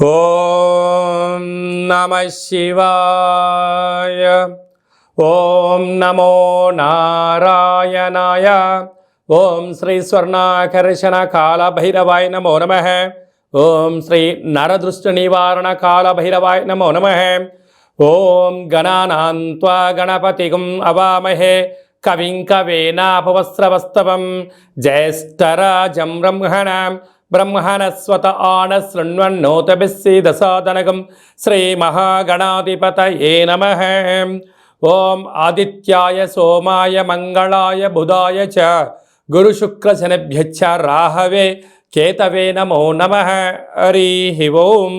ఓం నమః శివాయ. ఓం నమో నారాయణాయ. ఓం శ్రీ స్వర్ణాకర్షణ కాల భైరవాయ నమో నమః. ఓం శ్రీ నరదృష్టి నివారణ కాల భైరవాయ నమో నమః. ఓం గణానాం త్వా గణపతిం అవామహే కవిం కవేనాపవస్రవస్తవం జ్యేష్ఠరాజం బ్రహ్మణస్వత ఆనశృణ్వన్నోతభిస్సీదసాదనకం శ్రీమహాగణాధిపతయే నమః. ఓం ఆదిత్యాయ సోమాయ మంగళాయ బుధాయ చ గురుశుక్రశనిభ్యశ్చ రాహవే కేతవే నమో నమః. హరి ఓం.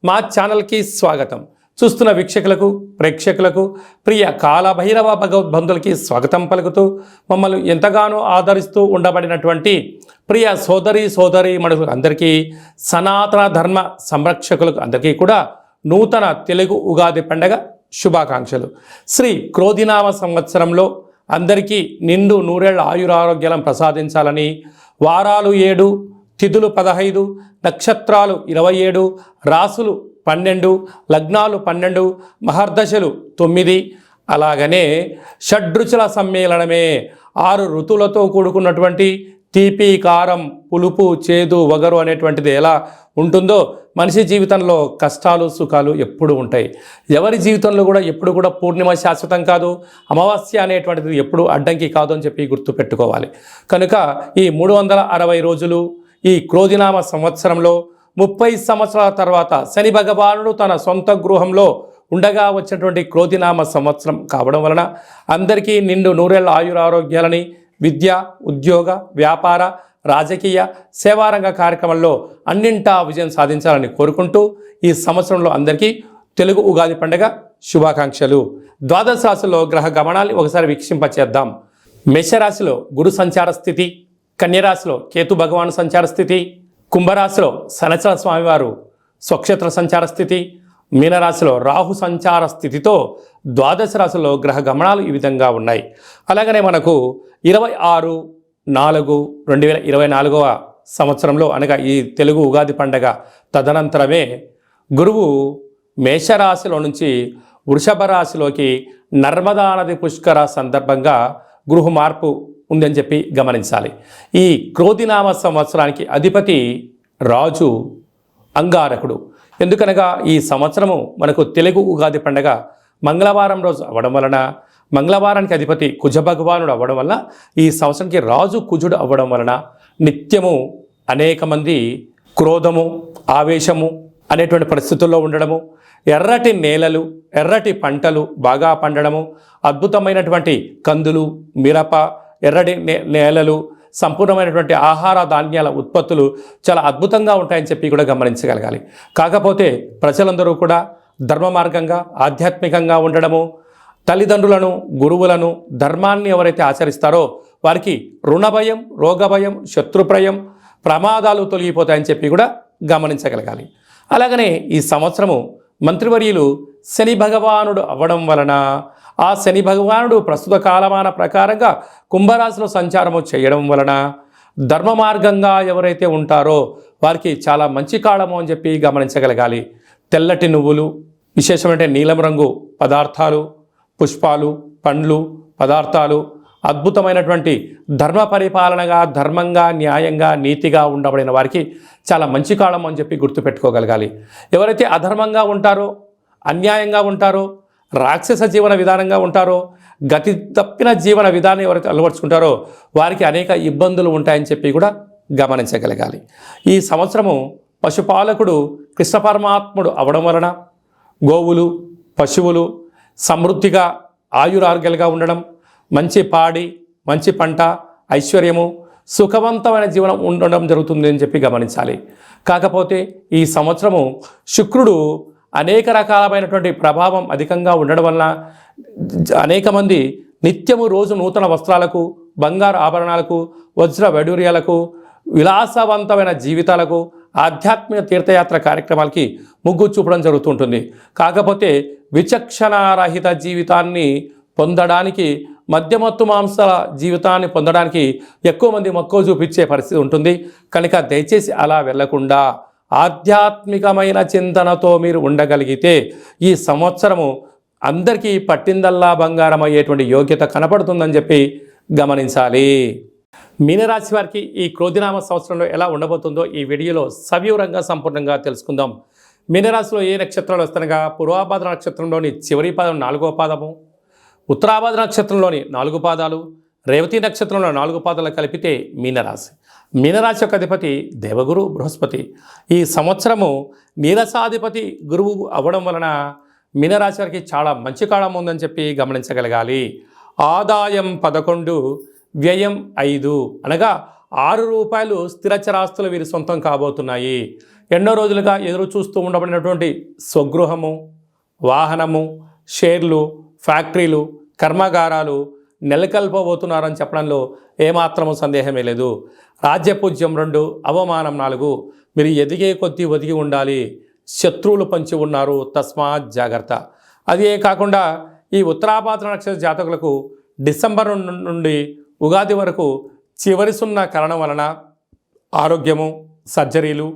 మా ఛానల్కి స్వాగతం. చూస్తున్న వీక్షకులకు ప్రేక్షకులకు ప్రియ కాలభైరవ భగవద్బంధులకి స్వాగతం పలుకుతూ మమ్మల్ని ఎంతగానో ఆదరిస్తూ ఉండబడినటువంటి ప్రియ సోదరి మనుషులకు అందరికీ, సనాతన ధర్మ సంరక్షకులకు అందరికీ కూడా నూతన తెలుగు ఉగాది పండగ శుభాకాంక్షలు. శ్రీ క్రోధినామ సంవత్సరంలో అందరికీ నిండు నూరేళ్ల ఆయురారోగ్యాలను ప్రసాదించాలని, వారాలు 7, తిథులు 15, నక్షత్రాలు 27, రాసులు 12, లగ్నాలు 12, మహర్దశలు 9, అలాగనే షడ్రుచుల సమ్మేళనమే 6 ఋతువులతో కూడుకున్నటువంటి తీపి, కారం, పులుపు, చేదు, వగరు అనేటువంటిది ఎలా ఉంటుందో మనిషి జీవితంలో కష్టాలు సుఖాలు ఎప్పుడు ఉంటాయి. ఎవరి జీవితంలో కూడా ఎప్పుడు కూడా పూర్ణిమ శాశ్వతం కాదు, అమావాస్య అనేటువంటిది ఎప్పుడు అడ్డంకి కాదు అని చెప్పి గుర్తుపెట్టుకోవాలి. కనుక ఈ 360 రోజులు ఈ క్రోధినామ సంవత్సరంలో 30 సంవత్సరాల తర్వాత శని భగవానుడు తన సొంత గృహంలో ఉండగా వచ్చినటువంటి క్రోధినామ సంవత్సరం కావడం వలన అందరికీ నిండు నూరేళ్ల ఆయురారోగ్యాలని, విద్య, ఉద్యోగ, వ్యాపార, రాజకీయ, సేవారంగ కార్యక్రమంలో అన్నింటా విజయం సాధించాలని కోరుకుంటూ ఈ సంవత్సరంలో అందరికీ తెలుగు ఉగాది పండుగ శుభాకాంక్షలు. ద్వాదశ రాశిలో గ్రహ గమనాన్ని ఒకసారి వీక్షింపచేద్దాం. మేషరాశిలో గురు సంచార స్థితి, కన్యరాశిలో కేతు భగవాను సంచార స్థితి, కుంభరాశిలో శనిచర స్వామివారు స్వక్షేత్ర సంచార స్థితి, మీనరాశిలో రాహు సంచార స్థితితో ద్వాదశ రాశిలో గ్రహ గమనాలు ఈ విధంగా ఉన్నాయి. అలాగనే మనకు 26/4/2024 సంవత్సరంలో అనగా ఈ తెలుగు ఉగాది పండగ తదనంతరమే గురువు మేషరాశిలో నుంచి వృషభ రాశిలోకి నర్మదా నది పుష్కర సందర్భంగా గృహ మార్పు ఉందని చెప్పి గమనించాలి. ఈ క్రోధినామ సంవత్సరానికి అధిపతి రాజు అంగారకుడు. ఎందుకనగా ఈ సంవత్సరము మనకు తెలుగు ఉగాది పండగ మంగళవారం రోజు అవ్వడం వలన, మంగళవారానికి అధిపతి కుజ భగవానుడు అవ్వడం వలన, ఈ సంవత్సరానికి రాజు కుజుడు అవ్వడం వలన నిత్యము అనేక మంది క్రోధము, ఆవేశము అనేటువంటి పరిస్థితుల్లో ఉండడము, ఎర్రటి నేలలు, ఎర్రటి పంటలు బాగా పండడము, అద్భుతమైనటువంటి కందులు, మిరప, ఎర్రటి నేలలు, సంపూర్ణమైనటువంటి ఆహార ధాన్యాల ఉత్పత్తులు చాలా అద్భుతంగా ఉంటాయని చెప్పి కూడా గమనించగలగాలి. కాకపోతే ప్రజలందరూ కూడా ధర్మ మార్గంగా ఆధ్యాత్మికంగా ఉండడము, తల్లిదండ్రులను, గురువులను, ధర్మాన్ని ఎవరైతే ఆచరిస్తారో వారికి రుణ భయం, రోగ భయం, శత్రుప్రయం, ప్రమాదాలు తొలగిపోతాయని చెప్పి కూడా గమనించగలగాలి. అలాగనే ఈ సంవత్సరము మంత్రివర్యులు శని భగవానుడు అవ్వడం వలన, ఆ శని భగవానుడు ప్రస్తుత కాలమాన ప్రకారంగా కుంభరాశిలో సంచారము చేయడం వలన ధర్మ మార్గంగా ఎవరైతే ఉంటారో వారికి చాలా మంచి కాలము అని చెప్పి గమనించగలగాలి. తెల్లటి నువ్వులు, విశేషమైన నీలం రంగు పదార్థాలు, పుష్పాలు, పండ్లు, పదార్థాలు, అద్భుతమైనటువంటి ధర్మ పరిపాలనగా, ధర్మంగా, న్యాయంగా, నీతిగా ఉండబడిన వారికి చాలా మంచి కాలం అని చెప్పి గుర్తుపెట్టుకోగలగాలి. ఎవరైతే అధర్మంగా ఉంటారో, అన్యాయంగా ఉంటారో, రాక్షస జీవన విధానంగా ఉంటారో, గతి తప్పిన జీవన విధానం ఎవరైతే అలవర్చుకుంటారో వారికి అనేక ఇబ్బందులు ఉంటాయని చెప్పి కూడా గమనించగలగాలి. ఈ సంవత్సరము పశుపాలకుడు కృష్ణ పరమాత్ముడు అవడం వలన గోవులు, పశువులు సమృద్ధిగా ఆయురారోగ్యాలుగా ఉండడం, మంచి పాడి, మంచి పంట, ఐశ్వర్యము, సుఖవంతమైన జీవనం ఉండడం జరుగుతుంది అని చెప్పి గమనించాలి. కాకపోతే ఈ సంవత్సరము శుక్రుడు అనేక రకాలమైనటువంటి ప్రభావం అధికంగా ఉండడం వలన అనేక మంది నిత్యము రోజు నూతన వస్త్రాలకు, బంగారు ఆభరణాలకు, వజ్ర వైడూర్యాలకు, విలాసవంతమైన జీవితాలకు, ఆధ్యాత్మిక తీర్థయాత్ర కార్యక్రమాలకి మొగ్గు చూపడం జరుగుతుంటుంది. కాకపోతే విచక్షణారహిత జీవితాన్ని పొందడానికి, మద్యమత్తు మాంసాల జీవితాన్ని పొందడానికి ఎక్కువ మంది మక్కువ చూపించే పరిస్థితి ఉంటుంది. కనుక దయచేసి అలా వెళ్లకుండా ఆధ్యాత్మికమైన చింతనతో మీరు ఉండగలిగితే ఈ సంవత్సరము అందరికీ పట్టిందల్లా బంగారం అయ్యేటువంటి యోగ్యత కనపడుతుందని చెప్పి గమనించాలి. మీనరాశి వారికి ఈ క్రోధినామ సంవత్సరంలో ఎలా ఉండబోతుందో ఈ వీడియోలో సవివరంగా సంపూర్ణంగా తెలుసుకుందాం. మీనరాశిలో ఏ నక్షత్రాలు వస్తానగా పూర్వాభాద్ర నక్షత్రంలోని చివరి పాదం 4వ పాదము, ఉత్తరాభాద్ర నక్షత్రంలోని 4 పాదాలు, రేవతి నక్షత్రంలో 4 పాదాలు కలిపితే మీనరాశి. మీనరాశి యొక్క అధిపతి దేవగురు బృహస్పతి. ఈ సంవత్సరము నీరసాధిపతి గురువు అవ్వడం వలన మీనరాశి వారికి చాలా మంచి కాలం ఉందని చెప్పి గమనించగలగాలి. ఆదాయం 11, వ్యయం 5, అనగా 6 రూపాయలు స్థిరచరాస్తులు వీరి సొంతం కాబోతున్నాయి. ఎన్నో రోజులుగా ఎదురు చూస్తూ ఉండబడినటువంటి స్వగృహము, వాహనము, షేర్లు, ఫ్యాక్టరీలు, కర్మాగారాలు నెలకొల్పబోతున్నారని చెప్పడంలో ఏమాత్రము సందేహమే లేదు. రాజ్యపూజ్యం 2, అవమానం 4. మీరు ఎదిగే కొద్దీ ఒదిగి ఉండాలి. శత్రువులు పంచి ఉన్నారు, తస్మాత్ జాగ్రత్త. అదే కాకుండా ఈ ఉత్తరాభాద్ర నక్షత్ర జాతకులకు డిసెంబర్ నుండి ఉగాది వరకు చివరి సున్నా కారణం వలన ఆరోగ్యము, సర్జరీలు,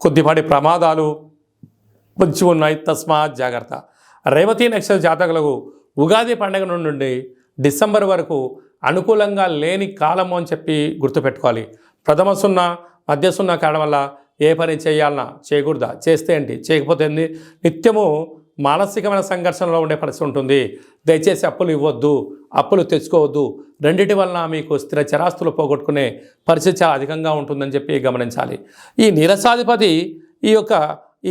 కొద్దిపాటి ప్రమాదాలు పొంచి ఉన్నాయి, తస్మాత్ జాగ్రత్త. రేవతి నక్షత్ర జాతకులకు ఉగాది పండుగ నుండి డిసెంబర్ వరకు అనుకూలంగా లేని కాలము అని చెప్పి గుర్తుపెట్టుకోవాలి. ప్రథమ సున్నా, మధ్య సున్నా కారణం వల్ల ఏ పని చేయాలన్నా చేయకూడదా, చేస్తే ఏంటి, చేయకపోతే ఏంటి, నిత్యము మానసికమైన సంఘర్షణలో ఉండే పరిస్థితి ఉంటుంది. దయచేసి అప్పులు ఇవ్వద్దు, అప్పులు తెచ్చుకోవద్దు. రెండిటి వలన మీకు స్థిర చరాస్తులు పోగొట్టుకునే పరిస్థితి చాలా అధికంగా ఉంటుందని చెప్పి గమనించాలి. ఈ నీరసాధిపతి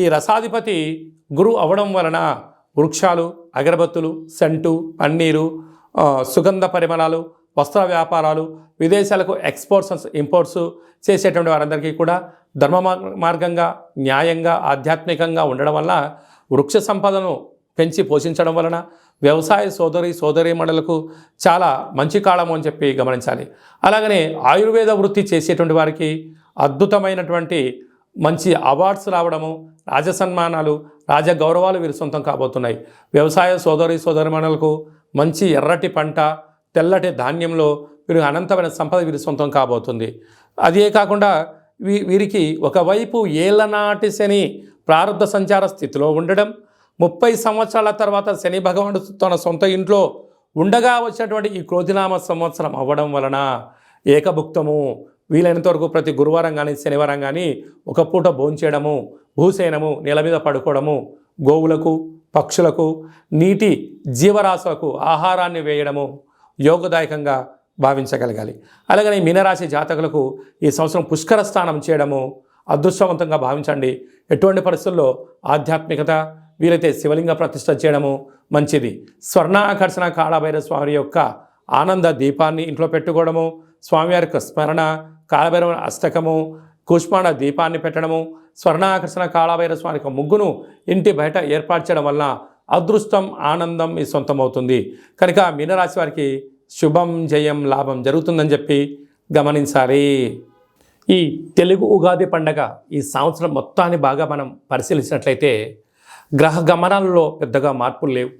ఈ రసాధిపతి గురువు అవ్వడం వలన వృక్షాలు, అగరబత్తులు, సెంటు, పన్నీరు, సుగంధ పరిమళాలు, వస్త్ర వ్యాపారాలు, విదేశాలకు ఎక్స్పోర్ట్స్ ఇంపోర్ట్స్ చేసేటువంటి వారందరికీ కూడా ధర్మ మార్గంగా, న్యాయంగా, ఆధ్యాత్మికంగా ఉండడం వల్ల వృక్ష సంపదను పెంచి పోషించడం వలన వ్యవసాయ సోదరీమణులకు చాలా మంచి కాలము అని చెప్పి గమనించాలి. అలాగనే ఆయుర్వేద వృత్తి చేసేటువంటి వారికి అద్భుతమైనటువంటి మంచి అవార్డ్స్ రావడము, రాజసన్మానాలు, రాజగౌరవాలు వీరి సొంతం కాబోతున్నాయి. వ్యవసాయ సోదరీమణులకు మంచి ఎర్రటి పంట, తెల్లటి ధాన్యంలో వీరు అనంతమైన సంపద వీరి సొంతం కాబోతుంది. అదే కాకుండా వీరికి ఒకవైపు ఏళ్ళనాటి శని ప్రారంభ సంచార స్థితిలో ఉండడం, 30 సంవత్సరాల తర్వాత శని భగవానుడు తన సొంత ఇంట్లో ఉండగా వచ్చినటువంటి ఈ క్రోధినామ సంవత్సరం అవ్వడం వలన ఏకభుక్తము, వీలైనంత వరకు ప్రతి గురువారం కానీ శనివారం కానీ ఒక పూట భోంచేయడము, భూసేనము, నేల మీద పడుకోవడము, గోవులకు, పక్షులకు, నీటి జీవరాశులకు ఆహారాన్ని వేయడము యోగదాయకంగా భావించగలగాలి. అలాగనే మీనరాశి జాతకులకు ఈ సంవత్సరం పుష్కర స్నానం చేయడము అదృష్టవంతంగా భావించండి. ఎటువంటి పరిస్థితుల్లో ఆధ్యాత్మికత, వీలైతే శివలింగ ప్రతిష్ఠ చేయడము మంచిది. స్వర్ణాకర్షణ కాళభైరవ స్వామి యొక్క ఆనంద దీపాన్ని ఇంట్లో పెట్టుకోవడము, స్వామివారి యొక్క స్మరణ, కాళభైరవ అష్టకము, కూష్మాండ దీపాన్ని పెట్టడము, స్వర్ణాకర్షణ కాళభైరవ స్వామి యొక్క ముగ్గును ఇంటి బయట ఏర్పాటు చేయడం వల్ల అదృష్టం, ఆనందం మీ సొంతమవుతుంది. కనుక మీనరాశి వారికి శుభం, జయం, లాభం జరుగుతుందని చెప్పి గమనించాలి. ఈ తెలుగు ఉగాది పండగ ఈ సంవత్సరం మొత్తాన్ని బాగా మనం పరిశీలించినట్లయితే గ్రహ గమనాలలో పెద్దగా మార్పులు లేవు.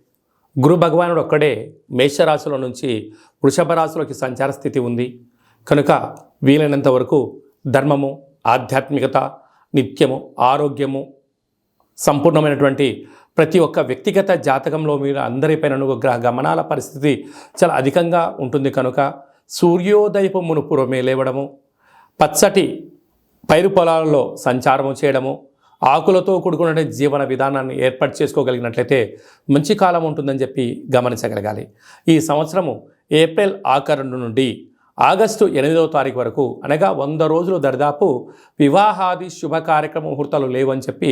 గురు భగవానుడు ఒక్కడే మేషరాశిలో నుంచి వృషభ రాశిలోకి సంచార స్థితి ఉంది. కనుక వీలైనంత వరకు ధర్మము, ఆధ్యాత్మికత, నిత్యము, ఆరోగ్యము, సంపూర్ణమైనటువంటి ప్రతి ఒక్క వ్యక్తిగత జాతకంలో మీరు అందరిపైన గ్రహ గమనాల పరిస్థితి చాలా అధికంగా ఉంటుంది. కనుక సూర్యోదయపు మునుపురమే లేవడము, పచ్చటి పైరు పొలాలలో సంచారము చేయడము, ఆకులతో కూడుకున్న జీవన విధానాన్ని ఏర్పాటు చేసుకోగలిగినట్లయితే మంచి కాలం ఉంటుందని చెప్పి గమనించగలగాలి. ఈ సంవత్సరము ఏప్రిల్ ఆఖరు నుండి ఆగస్టు 8వ తారీఖు వరకు, అనగా 100 రోజులు దరిదాపు వివాహాది శుభ కార్యక్రమ ముహూర్తాలు లేవని చెప్పి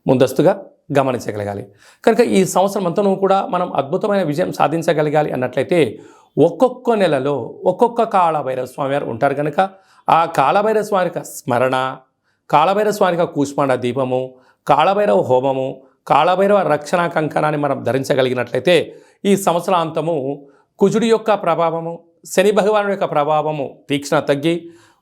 ముందస్తుగా గమనించగలగాలి. కనుక ఈ సంవత్సరం అంతనూ కూడా మనం అద్భుతమైన విజయం సాధించగలగాలి అన్నట్లయితే ఒక్కొక్క నెలలో ఒక్కొక్క కాళభైరవ స్వామి వారు ఉంటారు. కనుక ఆ కాళభైరవ స్వామి యొక్క స్మరణ, కాళభైరవ స్వామి యొక్క కూష్మాండ దీపము, కాళభైరవ హోమము, కాళభైరవ రక్షణ కంకణాన్ని మనం ధరించగలిగినట్లయితే ఈ సంవత్సరాంతము కుజుడి యొక్క ప్రభావము, శని భగవానుడి యొక్క ప్రభావము తీక్షణ తగ్గి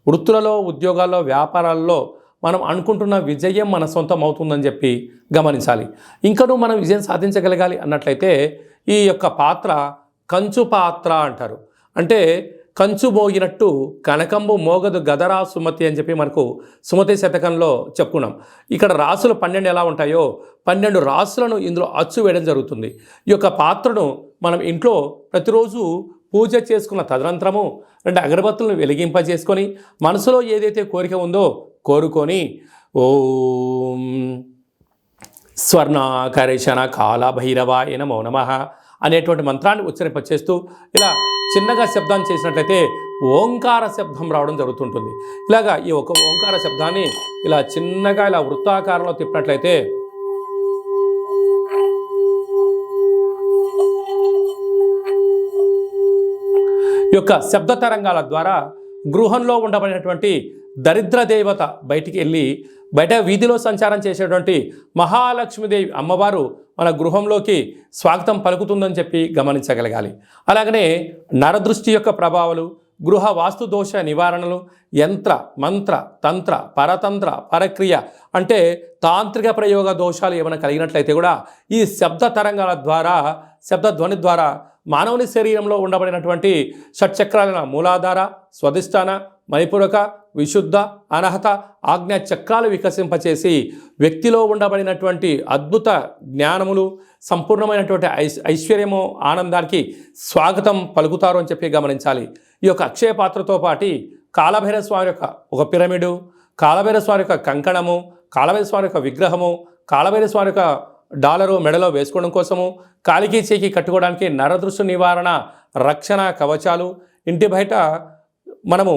వృత్తులలో, ఉద్యోగాల్లో, వ్యాపారాల్లో మనం అనుకుంటున్న విజయం మన సొంతం అవుతుందని చెప్పి గమనించాలి. ఇంకనూ మనం విజయం సాధించగలగాలి అన్నట్లయితే ఈ యొక్క పాత్ర కంచు పాత్ర అంటారు. అంటే కంచు మోగినట్టు కనకంబు మోగదు గదరా సుమతి అని చెప్పి మనకు సుమతి శతకంలో చెప్పుకున్నాం. ఇక్కడ రాసులు 12 ఎలా ఉంటాయో 12 రాసులను ఇందులో అచ్చు వేయడం జరుగుతుంది. ఈ యొక్క పాత్రను మనం ఇంట్లో ప్రతిరోజు పూజ చేసుకున్న తదనంతరము 2 అగరబత్తులను వెలిగింపజేసుకొని మనసులో ఏదైతే కోరిక ఉందో కోరుకొని ఓం స్వర్ణాకరేషణ కాళభైరవాయ నమో నమః అనేటువంటి మంత్రాన్ని ఉచ్చరింపచేస్తూ ఇలా చిన్నగా శబ్దాన్ని చేసినట్లయితే ఓంకార శబ్దం రావడం జరుగుతుంటుంది. ఇలాగా ఈ ఒక ఓంకార శబ్దాన్ని ఇలా చిన్నగా ఇలా వృత్తాకారంలో తిప్పినట్లయితే ఈ యొక్క శబ్ద తరంగాల ద్వారా గృహంలో ఉండబడినటువంటి దరిద్ర దేవత బయటికి వెళ్ళి బయట వీధిలో సంచారం చేసేటువంటి మహాలక్ష్మీదేవి అమ్మవారు మన గృహంలోకి స్వాగతం పలుకుతుందని చెప్పి గమనించగలగాలి. అలాగనే నరదృష్టి యొక్క ప్రభావాలు, గృహ వాస్తు దోష నివారణలు, యంత్ర మంత్ర తంత్ర పరతంత్ర పరక్రియ అంటే తాంత్రిక ప్రయోగ దోషాలు ఏమైనా కలిగినట్లయితే కూడా ఈ శబ్ద తరంగాల ద్వారా శబ్ద ధ్వని ద్వారా మానవుని శరీరంలో ఉండబడినటువంటి షట్చక్రాల మూలాధార, స్వధిష్టాన, మణిపూరక, విశుద్ధ, అనహత, ఆజ్ఞా చక్రాలు వికసింపచేసి వ్యక్తిలో ఉండబడినటువంటి అద్భుత జ్ఞానములు, సంపూర్ణమైనటువంటి ఐశ్వర్యము, ఆనందానికి స్వాగతం పలుకుతారు అని చెప్పి గమనించాలి. ఈ యొక్క అక్షయ పాత్రతో పాటు కాళభైరవ స్వామి యొక్క ఒక పిరమిడు, కాళభైరవ స్వామి యొక్క కంకణము, కాళభైరవ స్వామి యొక్క విగ్రహము, కాళభైరవ స్వామి యొక్క డాలరు మెడలో వేసుకోవడం కోసము, కాలికి చేకి కట్టుకోవడానికి నరదృష్టి నివారణ రక్షణ కవచాలు, ఇంటి బయట మనము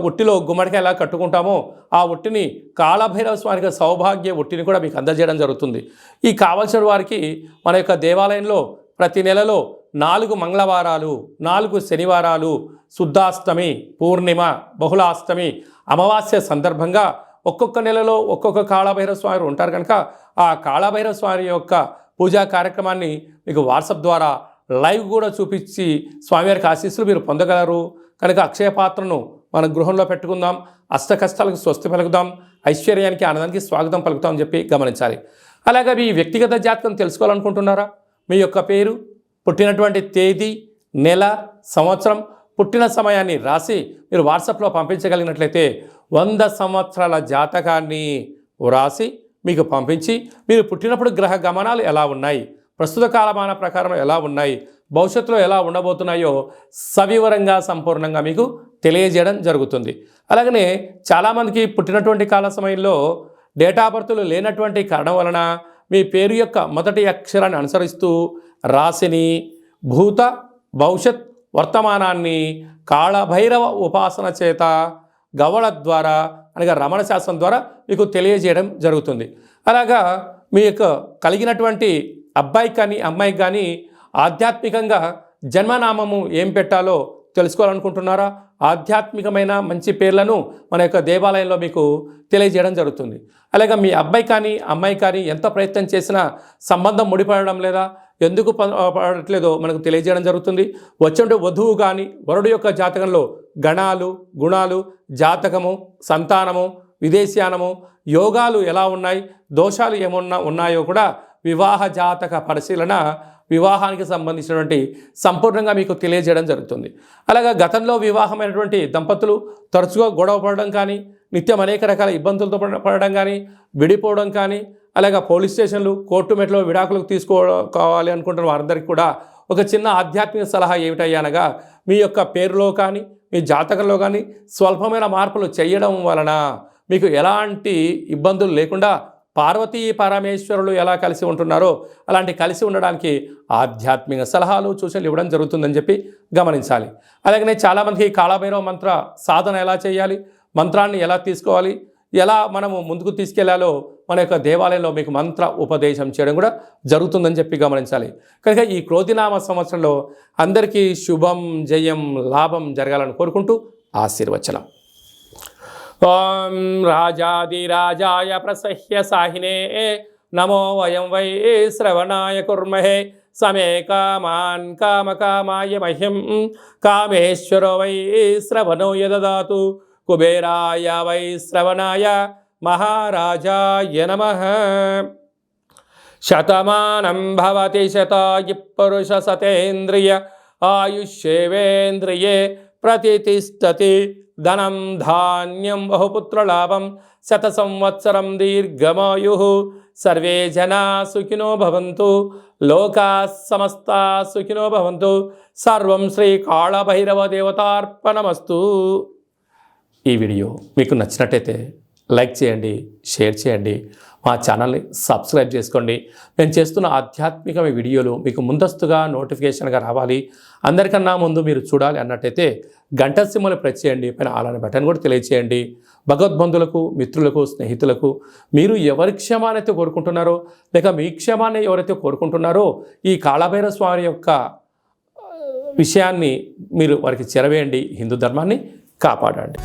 ఉట్టిలో గుమ్మడికాయ ఎలా కట్టుకుంటామో ఆ ఉట్టిని కాళభైరవ స్వామికి సౌభాగ్య ఉట్టిని కూడా మీకు అందజేయడం జరుగుతుంది. ఈ కావలసిన వారికి మన యొక్క దేవాలయంలో ప్రతి నెలలో 4 మంగళవారాలు, 4 శనివారాలు, శుద్ధాష్టమి, పూర్ణిమ, బహుళాష్టమి, అమావాస్య సందర్భంగా ఒక్కొక్క నెలలో ఒక్కొక్క కాళభైరవ స్వామి ఉంటారు కనుక ఆ కాళభైరవ స్వామి యొక్క పూజా కార్యక్రమాన్ని మీకు వాట్సాప్ ద్వారా లైవ్ కూడా చూపించి స్వామివారికి ఆశీస్సులు మీరు పొందగలరు. కనుక అక్షయ పాత్రను మన గృహంలో పెట్టుకుందాం, అష్ట కష్టాలకు స్వస్తి పలుకుదాం, ఐశ్వర్యానికి ఆనందానికి స్వాగతం పలుకుతాం అని చెప్పి గమనించాలి. అలాగే మీ వ్యక్తిగత జాతకం తెలుసుకోవాలనుకుంటున్నారా? మీ యొక్క పేరు, పుట్టినటువంటి తేదీ, నెల, సంవత్సరం, పుట్టిన సమయాన్ని రాసి మీరు వాట్సాప్లో పంపించగలిగినట్లయితే 100 సంవత్సరాల జాతకాన్ని వ్రాసి మీకు పంపించి మీరు పుట్టినప్పుడు గ్రహ గమనాలు ఎలా ఉన్నాయి, ప్రస్తుత కాలమాన ప్రకారం ఎలా ఉన్నాయి, భవిష్యత్తులో ఎలా ఉండబోతున్నాయో సవివరంగా సంపూర్ణంగా మీకు తెలియజేయడం జరుగుతుంది. అలాగనే చాలామందికి పుట్టినటువంటి కాల సమయంలో డేటా బర్త్లు లేనటువంటి కారణం వలన మీ పేరు యొక్క మొదటి అక్షరాన్ని అనుసరిస్తూ రాశిని, భూత భవిష్యత్ వర్తమానాన్ని కాళభైరవ ఉపాసన చేత గవళ ద్వారా అనగా రమణ శాస్త్రం ద్వారా మీకు తెలియజేయడం జరుగుతుంది. అలాగా మీ యొక్క కలిగినటువంటి అబ్బాయికి కానీ అమ్మాయికి కానీ ఆధ్యాత్మికంగా జన్మనామము ఏం పెట్టాలో తెలుసుకోవాలనుకుంటున్నారా? ఆధ్యాత్మికమైన మంచి పేర్లను మన యొక్క దేవాలయంలో మీకు తెలియజేయడం జరుగుతుంది. అలాగే మీ అబ్బాయి కానీ అమ్మాయి కానీ ఎంత ప్రయత్నం చేసినా సంబంధం ముడిపడడం లేదా, ఎందుకు పడట్లేదో మనకు తెలియజేయడం జరుగుతుంది. వచ్చే వధువు కానీ వరుడు యొక్క జాతకంలో గణాలు, గుణాలు, జాతకము, సంతానము, విదేశీయానము, యోగాలు ఎలా ఉన్నాయి, దోషాలు ఏమన్నా ఉన్నాయో కూడా వివాహ జాతక పరిశీలన వివాహానికి సంబంధించినటువంటి సంపూర్ణంగా మీకు తెలియజేయడం జరుగుతుంది. అలాగే గతంలో వివాహమైనటువంటి దంపతులు తరచుగా గొడవ పడడం కానీ, నిత్యం అనేక రకాల ఇబ్బందులతో పడడం కానీ, విడిపోవడం కానీ, అలాగే పోలీస్ స్టేషన్లు, కోర్టు మెట్లో విడాకులకు తీసుకోవాలి అనుకుంటున్న వారందరికీ కూడా ఒక చిన్న ఆధ్యాత్మిక సలహా ఏమిటయ్యా అనగా మీ యొక్క పేరులో కానీ మీ జాతకంలో కానీ స్వల్పమైన మార్పులు చేయడం వలన మీకు ఎలాంటి ఇబ్బందులు లేకుండా పార్వతీ పరమేశ్వరులు ఎలా కలిసి ఉంటున్నారో అలాంటి కలిసి ఉండడానికి ఆధ్యాత్మిక సలహాలు సూచనలు ఇవ్వడం జరుగుతుందని చెప్పి గమనించాలి. అలాగనే చాలామందికి కాళభైరవ మంత్ర సాధన ఎలా చేయాలి, మంత్రాన్ని ఎలా తీసుకోవాలి, ఎలా మనము ముందుకు తీసుకెళ్లాలో మన యొక్క దేవాలయంలో మీకు మంత్ర ఉపదేశం చేయడం కూడా జరుగుతుందని చెప్పి గమనించాలి. కనుక ఈ క్రోధినామ సంవత్సరంలో అందరికీ శుభం, జయం, లాభం జరగాలని కోరుకుంటూ ఆశీర్వచనం. ఓం రాజాదిరాజాయ ప్రసహ్య సాహినే నమో వయం వై శ్రవణాయ కుర్మహే సమే కామాన్ కామకామాయ మహ్యం కామేశ్వరో వై శ్రవణో యదదాతు కుబేరాయ వై శ్రవణాయ మహారాజాయ నమః. శతమానం భవతి శతాయు పురుష సతేంద్రియ ఆయుష్యేవేంద్రియే ప్రతిష్టతి ధనం ధాన్యం బహుపుత్రలాభం శత సంవత్సరం దీర్ఘమాయు సర్వే జనా సుఖినో భవంతు లోకా సమస్తా సుఖినో భవంతు సర్వం శ్రీ కాళభైరవ దేవతార్పణమస్తు. ఈ వీడియో మీకు నచ్చినట్టయితే లైక్ చేయండి, షేర్ చేయండి, మా ఛానల్ని సబ్స్క్రైబ్ చేసుకోండి. నేను చేస్తున్న ఆధ్యాత్మిక వీడియోలు మీకు ముందస్తుగా నోటిఫికేషన్గా రావాలి, అందరికన్నా ముందు మీరు చూడాలి అన్నట్టయితే గంట సింబల్ ప్రెస్ చేయండి, పైన అలానే బటన్ కూడా తెలియచేయండి. భగవద్బంధులకు, మిత్రులకు, స్నేహితులకు మీరు ఎవరి క్షేమానైతే కోరుకుంటున్నారో లేక మీ క్షేమాన్ని ఎవరైతే కోరుకుంటున్నారో ఈ కాళభైరవ స్వామి యొక్క విషయాన్ని మీరు వారికి చేరవేయండి. హిందూ ధర్మాన్ని కాపాడండి.